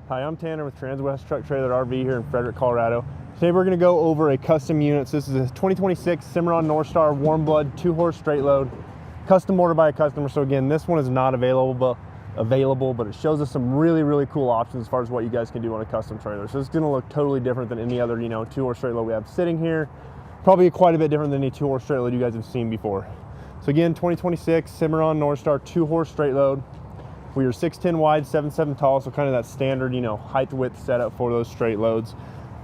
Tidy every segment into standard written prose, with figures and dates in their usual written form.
Hi, I'm Tanner with Transwest Truck Trailer RV here in Frederick, Colorado. Today we're going to go over a custom unit. So this is a 2026 Cimarron Norstar Warmblood 2-horse straight load, custom order by a customer. So again, this one is not available, but it shows us some really cool options as far as what you guys can do on a custom trailer. So it's going to look totally different than any other 2-horse straight load we have sitting here. Probably quite a bit different than any 2-horse straight load you guys have seen before. So again, 2026 Cimarron Norstar 2-horse straight load. We are 6'10 wide, 7'7 tall, so kind of that standard, height to width setup for those straight loads.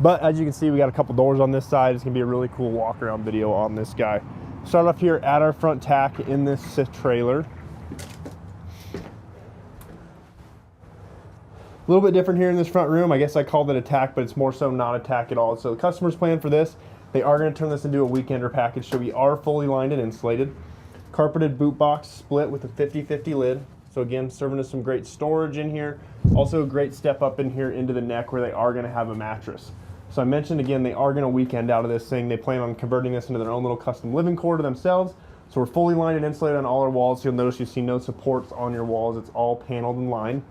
But as you can see, we got a couple doors on this side. It's gonna be a really cool walk around video on this guy. Start off here at our front tack in this trailer. A little bit different here in this front room. I guess I called it a tack, but it's more so not a tack at all. So the customer's plan for this, they are gonna turn this into a weekender package. So we are fully lined and insulated. Carpeted boot box split with a 50/50 lid. So again, serving us some great storage in here. Also a great step up in here into the neck where they are gonna have a mattress. So I mentioned again, they are gonna weekend out of this thing. They plan on converting this into their own little custom living quarter themselves. So we're fully lined and insulated on all our walls. You'll notice you see no supports on your walls. It's all paneled and lined.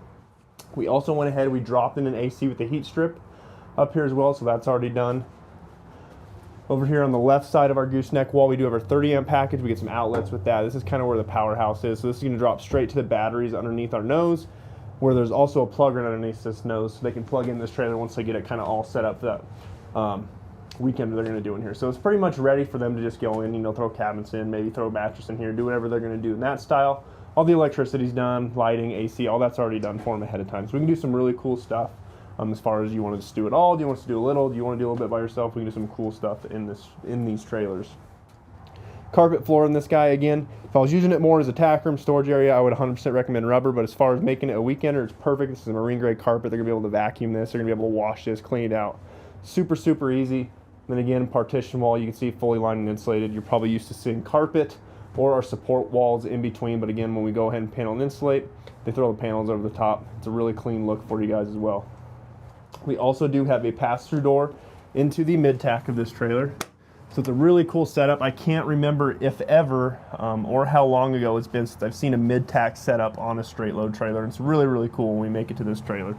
We also went ahead, we dropped in an AC with the heat strip up here as well, so that's already done. Over here on the left side of our gooseneck wall, we do have our 30 amp package. We get some outlets with that. This is kind of where the powerhouse is. So this is going to drop straight to the batteries underneath our nose, where there's also a plug right underneath this nose, so they can plug in this trailer once they get it kind of all set up for that weekend they're going to do in here. So it's pretty much ready for them to just go in, throw cabinets in, maybe throw a mattress in here, do whatever they're going to do in that style. All the electricity's done, lighting, AC, all that's already done for them ahead of time. So we can do some really cool stuff. As far as you want us to do it all, do you want us to do a little, do you want to do a little bit by yourself, we can do some cool stuff in these trailers. Carpet floor in this guy, again, if I was using it more as a tack room storage area, I would 100% recommend rubber, but as far as making it a weekender, it's perfect. This is a marine grade carpet. They're going to be able to vacuum this, they're going to be able to wash this, clean it out. Super easy. And then again, partition wall, you can see fully lined and insulated. You're probably used to seeing carpet or our support walls in between, but again, when we go ahead and panel and insulate, they throw the panels over the top. It's a really clean look for you guys as well. We also do have a pass-through door into the mid-tack of this trailer. So it's a really cool setup. I can't remember if ever or how long ago it's been since I've seen a mid-tack setup on a straight load trailer. It's really cool when we make it to this trailer.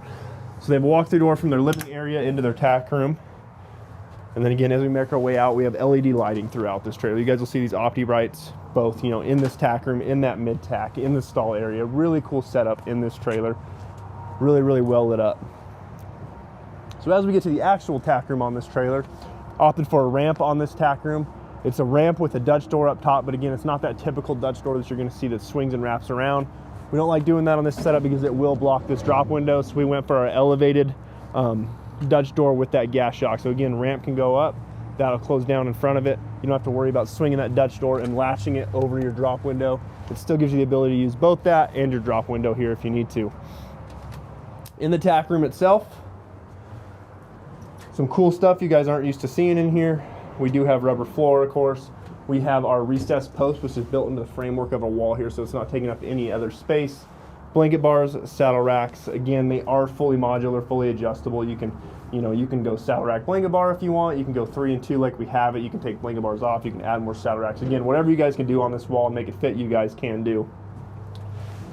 So they have a walk-through door from their living area into their tack room. And then again, as we make our way out, we have LED lighting throughout this trailer. You guys will see these Opti-Brights both, in this tack room, in that mid-tack, in the stall area. Really cool setup in this trailer. Really well lit up. So as we get to the actual tack room on this trailer, opted for a ramp on this tack room. It's a ramp with a Dutch door up top, but again, it's not that typical Dutch door that you're gonna see that swings and wraps around. We don't like doing that on this setup because it will block this drop window, so we went for our elevated Dutch door with that gas shock. So again, ramp can go up, that'll close down in front of it. You don't have to worry about swinging that Dutch door and latching it over your drop window. It still gives you the ability to use both that and your drop window here if you need to. In the tack room itself, some cool stuff you guys aren't used to seeing in here. We do have rubber floor, of course. We have our recessed post, which is built into the framework of a wall here, so it's not taking up any other space. Blanket bars, saddle racks. Again, they are fully modular, fully adjustable. You can, you can go saddle rack blanket bar if you want. You can go 3 and 2 like we have it. You can take blanket bars off. You can add more saddle racks. Again, whatever you guys can do on this wall and make it fit, you guys can do.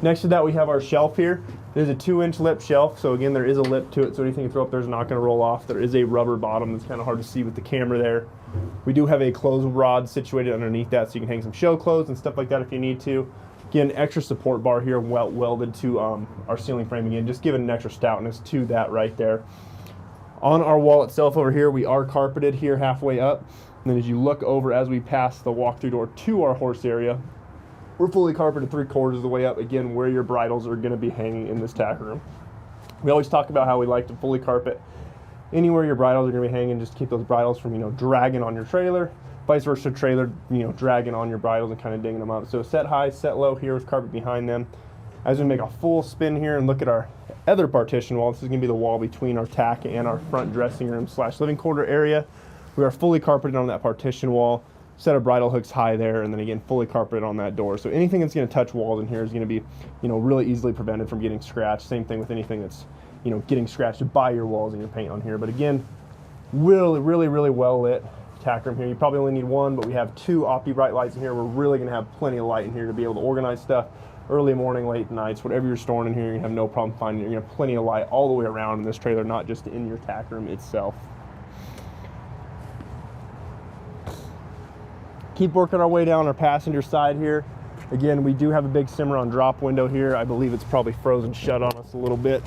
Next to that, we have our shelf here. There's a 2-inch lip shelf, so again, there is a lip to it, so anything you throw up there is not going to roll off. There is a rubber bottom that's kind of hard to see with the camera there. We do have a clothes rod situated underneath that, so you can hang some show clothes and stuff like that if you need to. Again, extra support bar here welded to our ceiling frame, again, just giving an extra stoutness to that right there. On our wall itself over here, we are carpeted here halfway up, and then as you look over as we pass the walk-through door to our horse area, we're fully carpeted 3/4 of the way up, again, where your bridles are going to be hanging in this tack room. We always talk about how we like to fully carpet anywhere your bridles are going to be hanging, just to keep those bridles from, dragging on your trailer. Vice versa, trailer, dragging on your bridles and kind of dinging them up. So set high, set low here with carpet behind them. As we make a full spin here and look at our other partition wall, this is going to be the wall between our tack and our front dressing room / living quarter area. We are fully carpeted on that partition wall. Set of bridle hooks high there, and then again fully carpeted on that door. So anything that's going to touch walls in here is going to be, really easily prevented from getting scratched. Same thing with anything that's, getting scratched by your walls and your paint on here. But again, really well lit tack room here. You probably only need one, but we have 2 opti bright lights in here. We're really gonna have plenty of light in here to be able to organize stuff early morning, late nights, whatever you're storing in here, you have no problem finding it. You're gonna have plenty of light all the way around in this trailer, not just in your tack room itself. Keep working our way down our passenger side here. Again, we do have a big Cimarron drop window here. I believe it's probably frozen shut on us a little bit.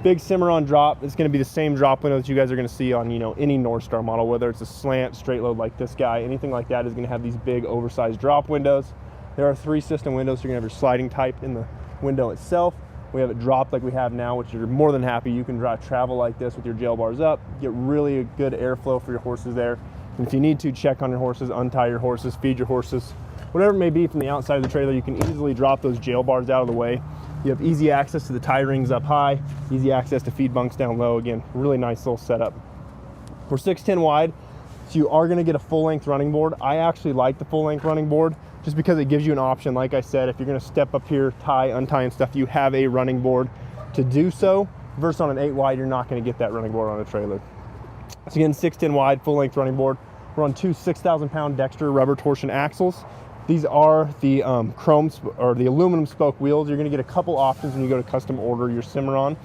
Big Cimarron drop. It's going to be the same drop window that you guys are going to see on, you know, any Norstar model, whether it's a slant, straight load like this guy, anything like that is going to have these big oversized drop windows. There are 3 system windows, so you're going to have your sliding type in the window itself. We have it dropped like we have now, which you're more than happy. You can travel like this with your jail bars up, get really a good airflow for your horses there. And if you need to, check on your horses, untie your horses, feed your horses, whatever it may be from the outside of the trailer, you can easily drop those jail bars out of the way. You have easy access to the tie rings up high, easy access to feed bunks down low. Again, really nice little setup. We're 6'10" wide, so you are gonna get a full length running board. I actually like the full length running board just because it gives you an option. Like I said, if you're gonna step up here, tie, untie and stuff, you have a running board to do so. Versus on an 8 wide, you're not gonna get that running board on a trailer. So again, 6'10" wide, full length running board. We're on 2 6,000-pound Dexter rubber torsion axles. These are the or the aluminum spoke wheels. You're going to get a couple options when you go to custom order your Cimarron.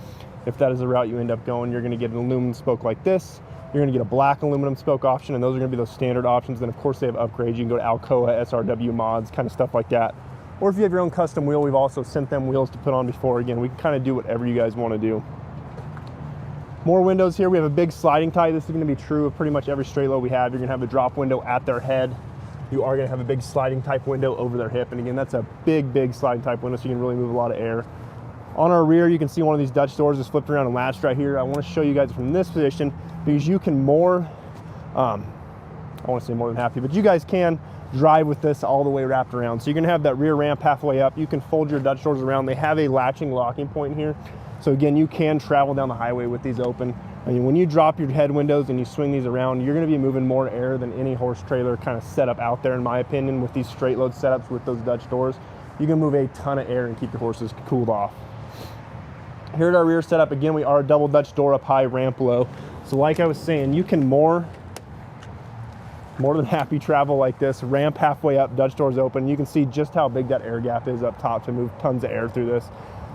If that is the route you end up going, you're going to get an aluminum spoke like this. You're going to get a black aluminum spoke option, and those are going to be those standard options. Then, of course, they have upgrades. You can go to Alcoa, SRW mods, kind of stuff like that. Or if you have your own custom wheel, we've also sent them wheels to put on before. Again, we can kind of do whatever you guys want to do. More windows here. We have a big sliding tie. This is going to be true of pretty much every straight load we have. You're going to have a drop window at their head. You are going to have a big sliding type window over their hip. And again, that's a big sliding type window, so you can really move a lot of air. On our rear, you can see one of these Dutch doors is flipped around and latched right here. I want to show you guys from this position because you can I want to say more than happy, but you guys can drive with this all the way wrapped around. So you're going to have that rear ramp halfway up. You can fold your Dutch doors around. They have a latching locking point here. So again, you can travel down the highway with these open. I mean, when you drop your head windows and you swing these around, you're going to be moving more air than any horse trailer kind of setup out there, in my opinion, with these straight load setups with those Dutch doors. You can move a ton of air and keep your horses cooled off. Here at our rear setup, again, we are a double Dutch door up high, ramp low. So like I was saying, you can more than happy travel like this, ramp halfway up, Dutch doors open. You can see just how big that air gap is up top to move tons of air through this.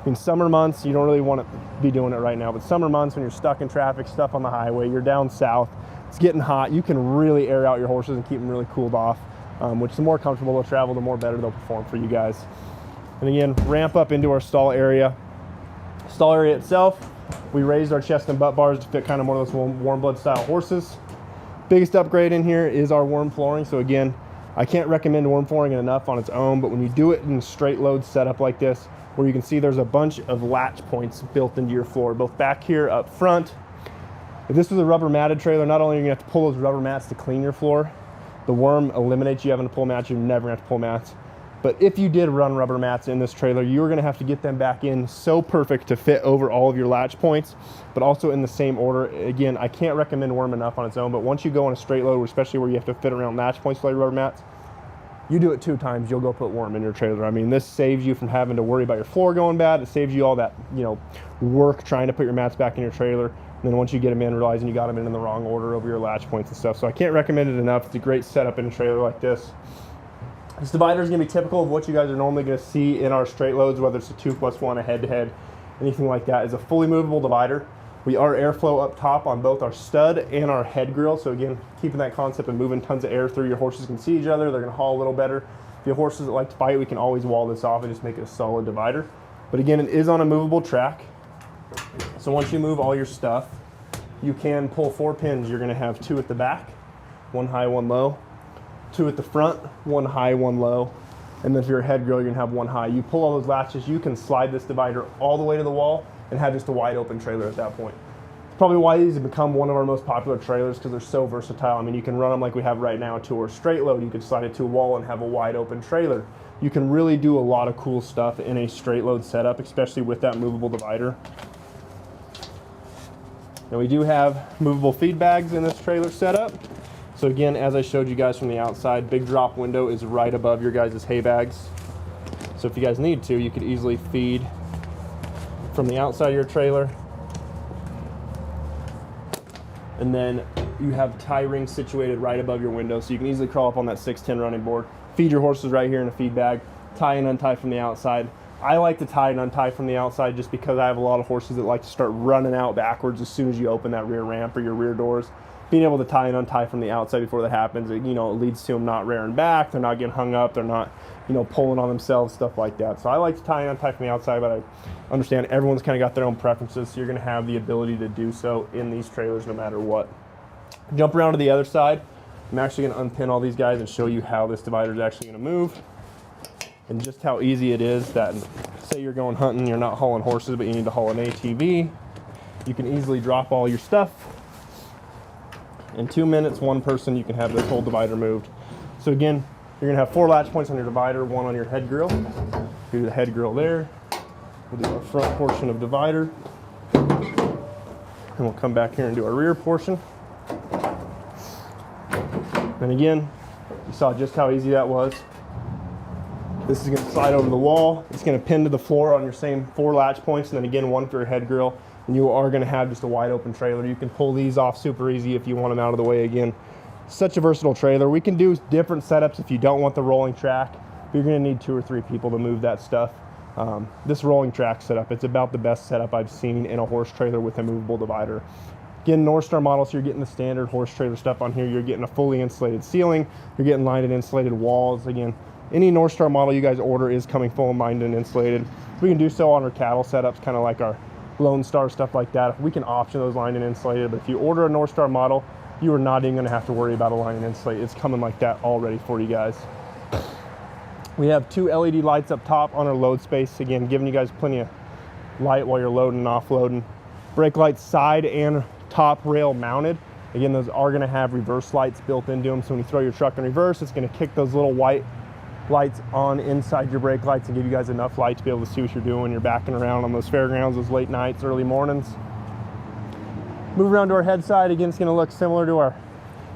In summer months, you don't really want to be doing it right now, but summer months when you're stuck in traffic, stuff on the highway, you're down south, it's getting hot, you can really air out your horses and keep them really cooled off, which the more comfortable they'll travel, the more better they'll perform for you guys. And again, ramp up into our stall area. Stall area itself, we raised our chest and butt bars to fit kind of more of those Warmblood style horses. Biggest upgrade in here is our worm flooring. So again, I can't recommend worm flooring enough on its own, but when you do it in a straight load setup like this, where you can see there's a bunch of latch points built into your floor, both back here up front. If this was a rubber matted trailer, not only are you gonna have to pull those rubber mats to clean your floor, the worm eliminates you having to pull mats. You're never gonna have to pull mats. But if you did run rubber mats in this trailer, you're gonna have to get them back in so perfect to fit over all of your latch points, but also in the same order. Again, I can't recommend worm enough on its own, but once you go on a straight load, especially where you have to fit around latch points like rubber mats, you do it 2 times, you'll go put worm in your trailer. I mean, this saves you from having to worry about your floor going bad. It saves you all that, you know, work trying to put your mats back in your trailer. And then once you get them in, realizing you got them in the wrong order over your latch points and stuff. So I can't recommend it enough. It's a great setup in a trailer like this. This divider is gonna be typical of what you guys are normally gonna see in our straight loads, whether it's a 2+1, a head-to-head, anything like that. It's a fully movable divider. We are airflow up top on both our stud and our head grill. So again, keeping that concept of moving tons of air through, your horses can see each other, they're gonna haul a little better. If you have horses that like to fight, we can always wall this off and just make it a solid divider. But again, it is on a movable track. So once you move all your stuff, you can pull 4 pins. You're gonna have 2 at the back, 1 high, 1 low, 2 at the front, 1 high, 1 low. And then for your head grill, you're gonna have 1 high. You pull all those latches, you can slide this divider all the way to the wall and have just a wide open trailer at that point. It's probably why these have become one of our most popular trailers, because they're so versatile. I mean, you can run them like we have right now to a straight load. You could slide it to a wall and have a wide open trailer. You can really do a lot of cool stuff in a straight load setup, especially with that movable divider. Now we do have movable feed bags in this trailer setup. So again, as I showed you guys from the outside, big drop window is right above your guys' hay bags. So if you guys need to, you could easily feed from the outside of your trailer And then you have tie rings situated right above your window, so you can easily crawl up on that 610 running board. Feed your horses right here in a feed bag, tie and untie from the outside. I like to tie and untie from the outside just because I have a lot of horses that like to start running out backwards as soon as you open that rear ramp or your rear doors. Being able to tie and untie from the outside before that happens, it, you know, it leads to them not rearing back, they're not getting hung up, they're not, you know, pulling on themselves, stuff like that. So I like to tie and untie from the outside, but I understand everyone's kind of got their own preferences, so you're going to have the ability to do so in these trailers no matter what. Jump around to the other side. I'm actually going to unpin all these guys and show you how this divider is actually going to move and just how easy it is that, say you're going hunting, you're not hauling horses, but you need to haul an ATV. You can easily drop all your stuff. In 2 minutes, one person, you can have this whole divider moved. So again, you're going to have 4 latch points on your divider, 1 on your head grill. Do the head grill there. We'll do our front portion of divider. And we'll come back here and do our rear portion. And again, you saw just how easy that was. This is going to slide over the wall. It's going to pin to the floor on your same 4 latch points, and then again 1 for your head grill. And you are going to have just a wide open trailer. You can pull these off super easy if you want them out of the way. Again, such a versatile trailer. We can do different setups if you don't want the rolling track. You're going to need 2 or 3 people to move that stuff. This rolling track setup, it's about the best setup I've seen in a horse trailer with a movable divider. Again, Norstar model, so you're getting the standard horse trailer stuff on here. You're getting a fully insulated ceiling. You're getting lined and insulated walls. Again, any Norstar model you guys order is coming full lined and insulated. We can do so on our cattle setups, kind of like our Lone Star, stuff like that. We can option those lined and insulated, but if you order a Norstar model, you are not even going to have to worry about a line and insulate. It's coming like that already for you guys. We have 2 LED lights up top on our load space, again giving you guys plenty of light while you're loading and offloading. Brake lights side and top rail mounted. Again, those are going to have reverse lights built into them, so when you throw your truck in reverse, it's going to kick those little white lights on inside your brake lights and give you guys enough light to be able to see what you're doing when you're backing around on those fairgrounds, those late nights, early mornings. Move around to our head side. Again, it's going to look similar to our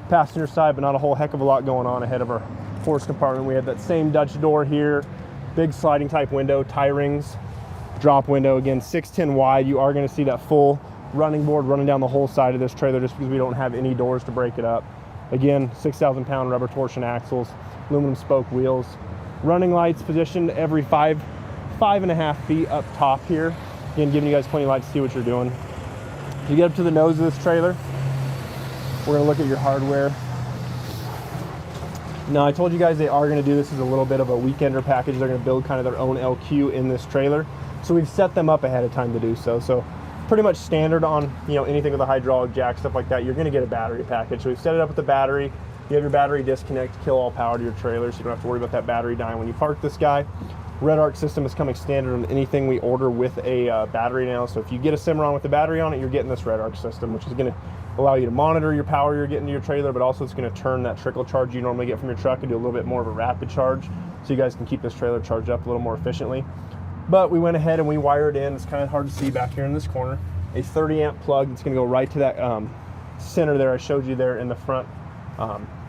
passenger side, but not a whole heck of a lot going on ahead of our horse compartment. We have that same Dutch door here, big sliding type window, tie rings, drop window. Again, 610 wide. You are going to see that full running board running down the whole side of this trailer just because we don't have any doors to break it up. Again, 6,000 pound rubber torsion axles, aluminum spoke wheels, running lights positioned every 5.5 feet up top here. Again, giving you guys plenty of light to see what you're doing. As you get up to the nose of this trailer, we're going to look at your hardware. Now, I told you guys they are going to do this as a little bit of a weekender package. They're going to build kind of their own LQ in this trailer. So we've set them up ahead of time to do so. So pretty much standard on, you know, anything with a hydraulic jack, stuff like that, you're going to get a battery package. So we've set it up with the battery. You have your battery disconnect, kill all power to your trailer, so you don't have to worry about that battery dying when you park this guy. RedArc system is coming standard on anything we order with a battery now. So if you get a Cimarron with a battery on it, you're getting this RedArc system, which is going to allow you to monitor your power you're getting to your trailer, but also it's going to turn that trickle charge you normally get from your truck into a little bit more of a rapid charge, so you guys can keep this trailer charged up a little more efficiently. But we went ahead and we wired in, it's kind of hard to see back here in this corner, a 30 amp plug that's going to go right to that center there I showed you there in the front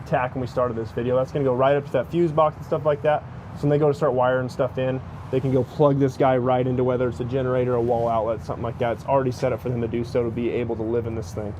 tack when we started this video. That's going to go right up to that fuse box and stuff like that. So when they go to start wiring stuff in, they can go plug this guy right into whether it's a generator, a wall outlet, something like that. It's already set up for them to do so to be able to live in this thing.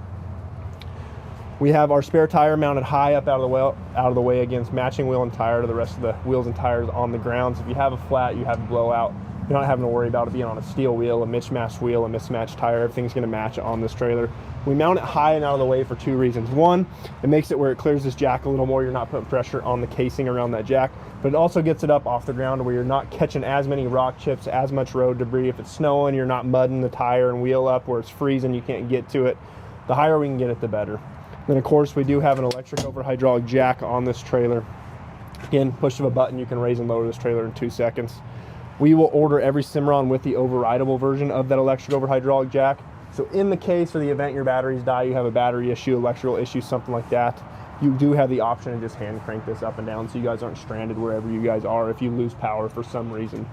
We have our spare tire mounted high up out of the way against matching wheel and tire to the rest of the wheels and tires on the ground. So if you have a flat, you have a blowout, you're not having to worry about it being on a steel wheel, a mismatched wheel, a mismatched tire. Everything's going to match on this trailer. We mount it high and out of the way for 2 reasons. One, it makes it where it clears this jack a little more. You're not putting pressure on the casing around that jack, but it also gets it up off the ground where you're not catching as many rock chips, as much road debris. If it's snowing, you're not mudding the tire and wheel up where it's freezing, you can't get to it. The higher we can get it, the better. Then of course we do have an electric over hydraulic jack on this trailer. Again, push of a button, you can raise and lower this trailer in 2 seconds. We will order every Cimarron with the overrideable version of that electric over hydraulic jack. So in the case or the event your batteries die, you have a battery issue, electrical issue, something like that, you do have the option to just hand crank this up and down so you guys aren't stranded wherever you guys are if you lose power for some reason.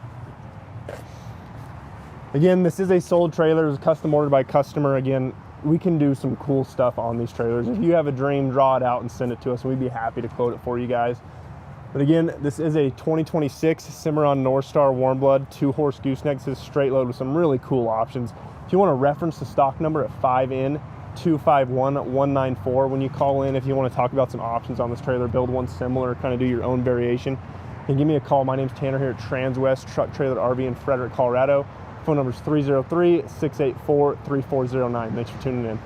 Again, this is a sold trailer. It's custom ordered by customer. Again, we can do some cool stuff on these trailers. If you have a dream, draw it out and send it to us, and we'd be happy to quote it for you guys. But again, this is a 2026 Cimarron Norstar Warmblood 2 horse goosenecks. This straight load with some really cool options. If you want to reference the stock number at 5N 888-251-194 when you call in if you want to talk about some options on this trailer, build one similar, kind of do your own variation. And give me a call. My name's Tanner here at Transwest Truck Trailer RV in Frederick, Colorado. Phone number is 303-684-3409. Thanks for tuning in.